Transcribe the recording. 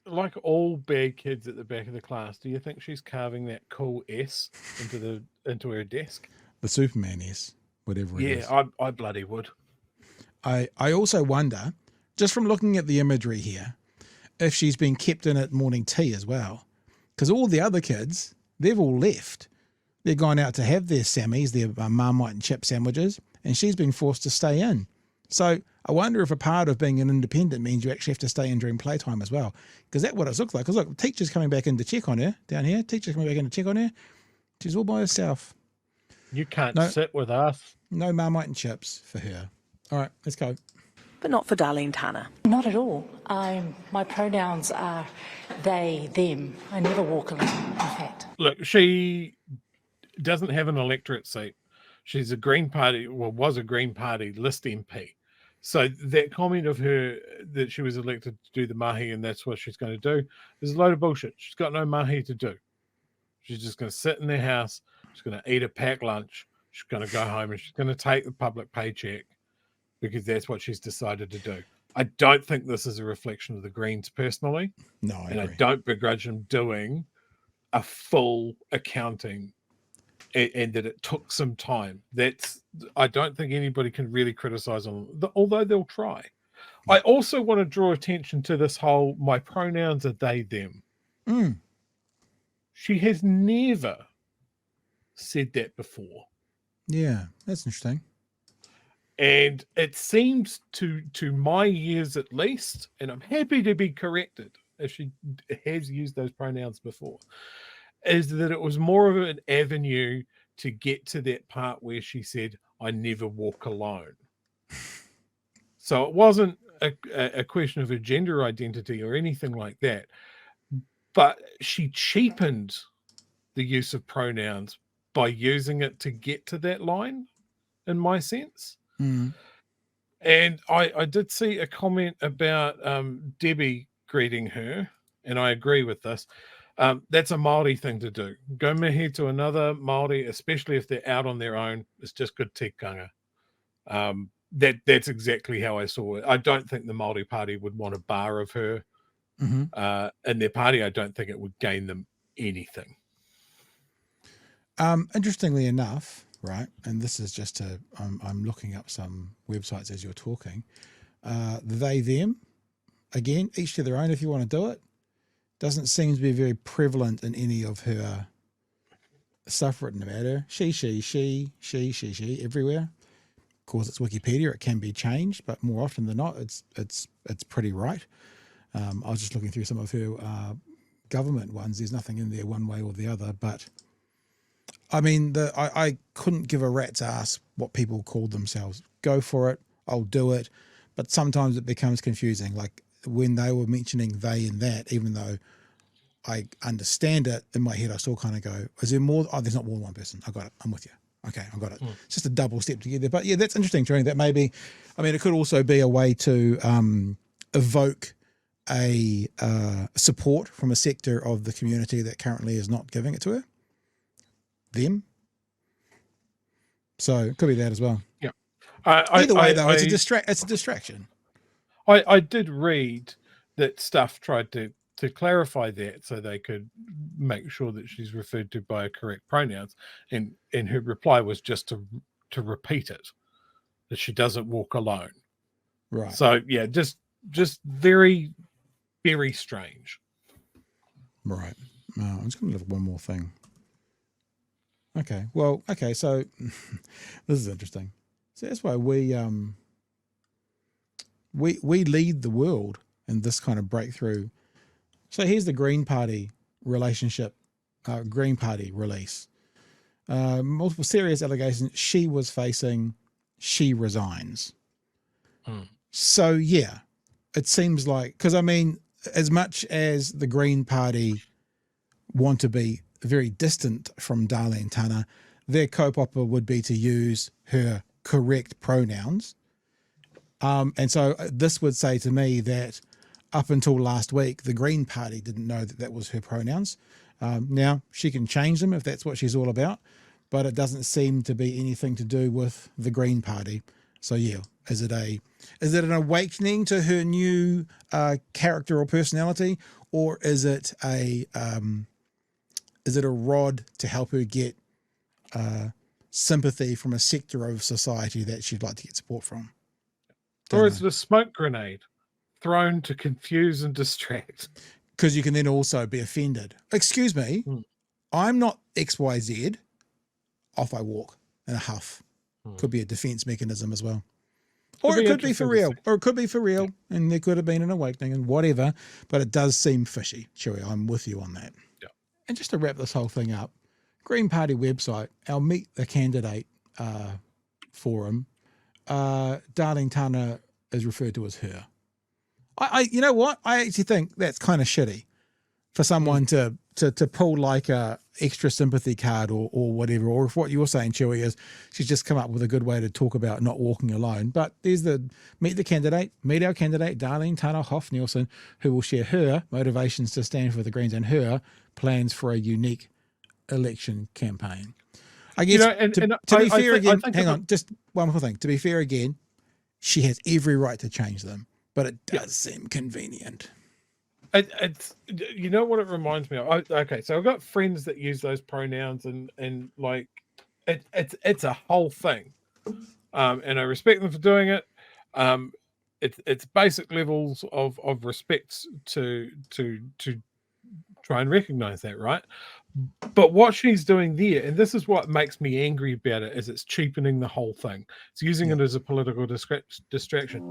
like all bad kids at the back of the class, do you think she's carving that cool S into her desk? The Superman S, whatever it is. Yeah, I bloody would. I also wonder, just from looking at the imagery here, if she's been kept in at morning tea as well. Because all the other kids, they've all left. They're gone out to have their Sammies, their Marmite and chip sandwiches, and she's been forced to stay in. So I wonder if a part of being an independent means you actually have to stay in during playtime as well. Because that's what it looks like. Because look, teacher's coming back in to check on her down here. Teacher's coming back in to check on her. She's all by herself. You can't sit with us. No Marmite and chips for her. All right, let's go. But not for Darleen Tana. Not at all. My pronouns are they, them. I never walk alone, in fact. Look, she doesn't have an electorate seat. She's a Green Party, was a Green Party list MP. So that comment of her that she was elected to do the mahi and that's what she's going to do is a load of bullshit. She's got no mahi to do. She's just going to sit in their house. She's going to eat a packed lunch. She's going to go home and she's going to take the public paycheck because that's what she's decided to do. I don't think this is a reflection of the Greens personally. No, I agree. I don't begrudge them doing a full accounting and that it took some time. I don't think anybody can really criticize them, although they'll try. I also want to draw attention to this whole, my pronouns are they, them. She has never said that before. Yeah, that's interesting. And it seems to my ears at least, and I'm happy to be corrected if she has used those pronouns before, is that it was more of an avenue to get to that part where she said, I never walk alone. So it wasn't a question of a gender identity or anything like that, but she cheapened the use of pronouns by using it to get to that line, in my sense. And I did see a comment about Debbie greeting her, and I agree with this. That's a Māori thing to do. Go mihi to another Māori, especially if they're out on their own, it's just good tikanga. That's exactly how I saw it. I don't think the Māori Party would want a bar of her in their party. I don't think it would gain them anything. Interestingly enough, right, and this is just I'm looking up some websites as you're talking. They, them, again, each to their own if you want to do it. Doesn't seem to be very prevalent in any of her stuff written about her. She, everywhere. Of course, it's Wikipedia. It can be changed, but more often than not, it's pretty right. I was just looking through some of her government ones. There's nothing in there one way or the other, but I mean, I couldn't give a rat's ass what people called themselves. Go for it. I'll do it. But sometimes it becomes confusing. Like when they were mentioning they and that, even though I understand it, in my head I still kind of go, is there more? Oh, there's not more than one person. I got it. I'm with you. Okay, I got it. It's just a double step together. But yeah, that's interesting, Trini. That maybe, I mean, it could also be a way to evoke a support from a sector of the community that currently is not giving it to her. Them. So it could be that as well. Yeah. Either way, though, it's a distraction. I did read that Stuff tried to clarify that so they could make sure that she's referred to by correct pronouns, and her reply was just to repeat it, that she doesn't walk alone. Right. So yeah, just very, very strange. Right. I'm just going to look at one more thing. Okay. Well, okay. So this is interesting. So that's why we lead the world in this kind of breakthrough. So here's the Green Party relationship, Green Party release. Multiple serious allegations she was facing. She resigns. So yeah, it seems like, because I mean, as much as the Green Party want to be very distant from Darleen Tana, their kaupapa would be to use her correct pronouns. And so this would say to me that up until last week, the Green Party didn't know that was her pronouns. Now she can change them if that's what she's all about, but it doesn't seem to be anything to do with the Green Party. So yeah, Is it an awakening to her new character or personality, or is it a rod to help her get sympathy from a sector of society that she'd like to get support from? Or is it a smoke grenade thrown to confuse and distract? Because you can then also be offended. Excuse me, I'm not XYZ. Off I walk in a huff. Could be a defense mechanism as well. Or it could be for real. Or it could be for real. Yeah. And there could have been an awakening and whatever. But it does seem fishy. Chewie, I'm with you on that. Yeah. And just to wrap this whole thing up, Green Party website, our Meet the Candidate forum, Darleen Tana is referred to as her. You know what? I actually think that's kind of shitty for someone to pull like a extra sympathy card or whatever. Or if what you're saying, Chewie, is she's just come up with a good way to talk about not walking alone. But there's meet our candidate, Darleen Tana Hoff-Nielsen, who will share her motivations to stand for the Greens and her plans for a unique election campaign. I guess, to be fair again, hang on, just one more thing. To be fair again, she has every right to change them, but it does seem convenient. It's you know what it reminds me of. Okay, so I've got friends that use those pronouns, and like it's a whole thing, and I respect them for doing it. It's basic levels of respect to try and recognize that, right? But what she's doing there, and this is what makes me angry about it, is it's cheapening the whole thing. It's using it as a political distraction.